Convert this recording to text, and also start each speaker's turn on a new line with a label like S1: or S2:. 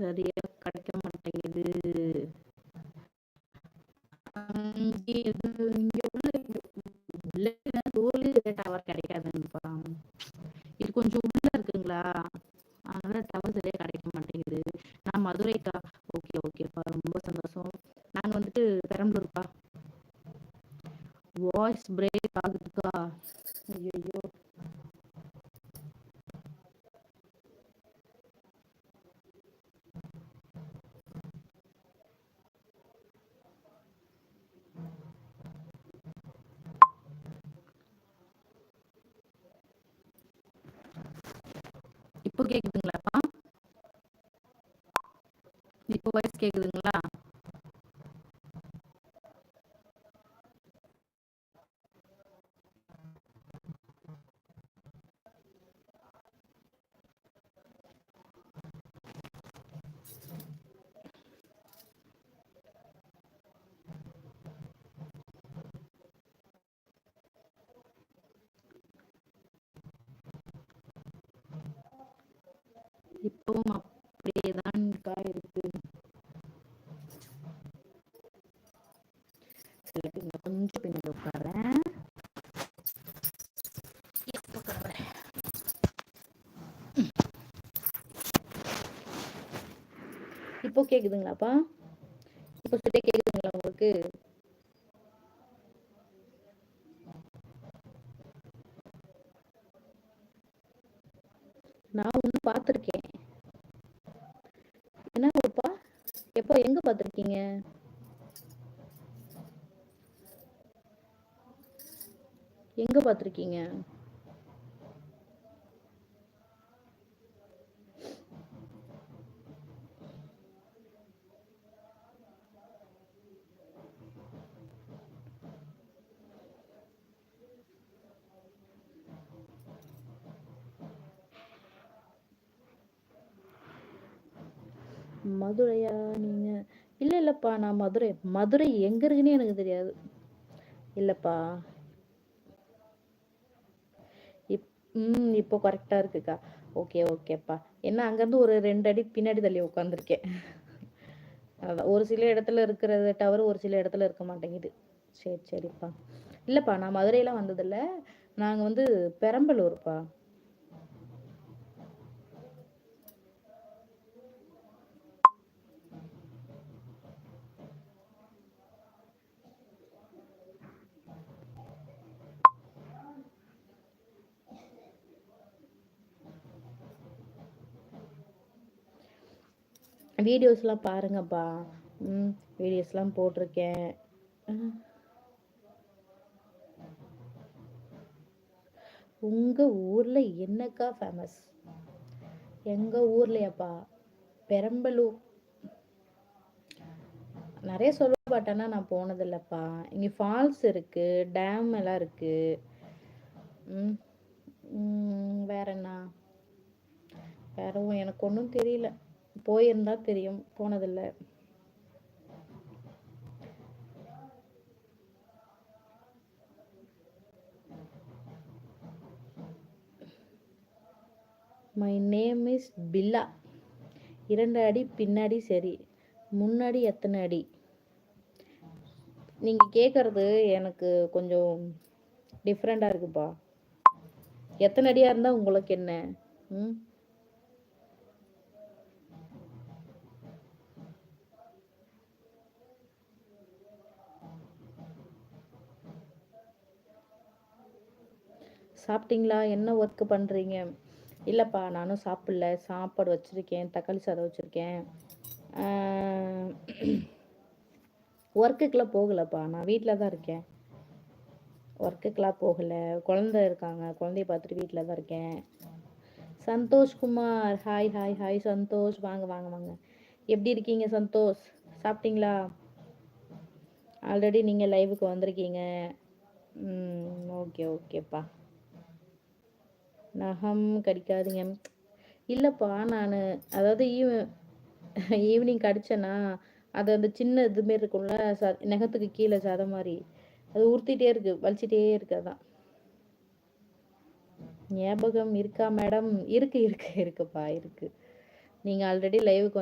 S1: சரியா கிடைக்க மாட்டேங்குது. இங்க உள்ள தோல் டவர் கிடைக்காதுப்பா. இது கொஞ்சம் உள்ள இருக்குங்களா, அதனால டவர் சரியா கிடைக்க மாட்டேங்குது. நான் மதுரைக்கா. ஓகே ஓகேப்பா, ரொம்ப சந்தோஷம். நாங்க வந்துட்டு பெரம்பலூர்ப்பா. Voice break ஆகுதுக்கா. ஐயோ, இப்போ கேக்குதுங்களாப்பா? இப்போ வாய்ஸ் கேக்குதுங்களா? இப்பவும் அப்படியேதான்க்கா இருக்கு. கொஞ்சம் பின்னாடி உட்காரேன். இப்போ கேக்குதுங்களாப்பா? இப்போ சரியா கேக்குதுங்களா உங்களுக்கு? நான் ஒண்ணு பார்த்துருக்கேன். என்ன ஊருப்பா? எப்போ எங்க பார்த்துருக்கீங்க? எங்க பார்த்துருக்கீங்க? மதுரையா நீங்க? இல்ல இல்லப்பா, நான் மதுரை. மதுரை எங்க இருக்குன்னே எனக்கு தெரியாது. இல்லப்பா. இப்போ கரெக்டா இருக்குக்கா. ஓகே ஓகேப்பா. என்ன அங்கேருந்து ஒரு 2 அடி பின்னாடி தள்ளி உட்காந்துருக்கேன். அதான் ஒரு சில இடத்துல இருக்கிற டவர் ஒரு சில இடத்துல இருக்க மாட்டேங்குது. சரி சரிப்பா. இல்லப்பா, நான் மதுரையெல்லாம் வந்ததில்ல. நாங்க வந்து பெரம்பலூர்ப்பா. வீடியோஸ்லாம் பாருங்கப்பா. வீடியோஸ்லாம் போட்டிருக்கேன். உங்க ஊர்ல என்னக்கா ஃபேமஸ்? எங்க ஊர்லயாப்பா? பெரம்பலூர். நிறைய சொல்ல மாட்டேன்னா நான் போனதில்லப்பா. இங்க ஃபால்ஸ் இருக்கு, டேம் எல்லாம் இருக்கு. ம், வேற என்ன? வேற எனக்கு ஒன்றும் தெரியல. போயிருந்தா தெரியும், போனதில்லை. மை நேம் இஸ் பில்லா. 2 அடி பின்னாடி சரி, முன்னாடி எத்தனை அடி? நீங்க கேட்கறது எனக்கு கொஞ்சம் டிஃப்ரெண்டா இருக்குப்பா. எத்தனை அடியா இருந்தா உங்களுக்கு என்ன? ம், சாப்பிட்டீங்களா? என்ன ஒர்க் பண்றீங்க? இல்லப்பா, நானும் சாப்பிடல. சாப்பாடு வச்சிருக்கேன், தக்காளி சாதம் வச்சிருக்கேன். ஒர்க்குக்கெல்லாம் போகலப்பா, நான் வீட்டில் தான் இருக்கேன். ஒர்க்குக்கெல்லாம் போகல. குழந்தை இருக்காங்க, குழந்தைய பார்த்துட்டு வீட்டில் தான் இருக்கேன். Santhosh Kumar, hi hi hi Santhosh. வாங்க வாங்க வாங்க. எப்படி இருக்கீங்க சந்தோஷ்? சாப்பிட்டீங்களா? ஆல்ரெடி நீங்கள் லைவுக்கு வந்திருக்கீங்க. ஓகே ஓகேப்பா. நகம் கடிக்காதீங்க. இல்லைப்பா, நான் அதாவது ஈவினிங் கடிச்சேன்னா, அது அந்த சின்ன இது மாரி இருக்கும்ல, நகத்துக்கு கீழே சதை மாதிரி, அது உறுத்திட்டே இருக்கு, வலிச்சிட்டே இருக்கு. அதான். ஞாபகம் இருக்கா மேடம்? இருக்கு இருக்கு இருக்குப்பா, இருக்கு. நீங்கள் ஆல்ரெடி லைவுக்கு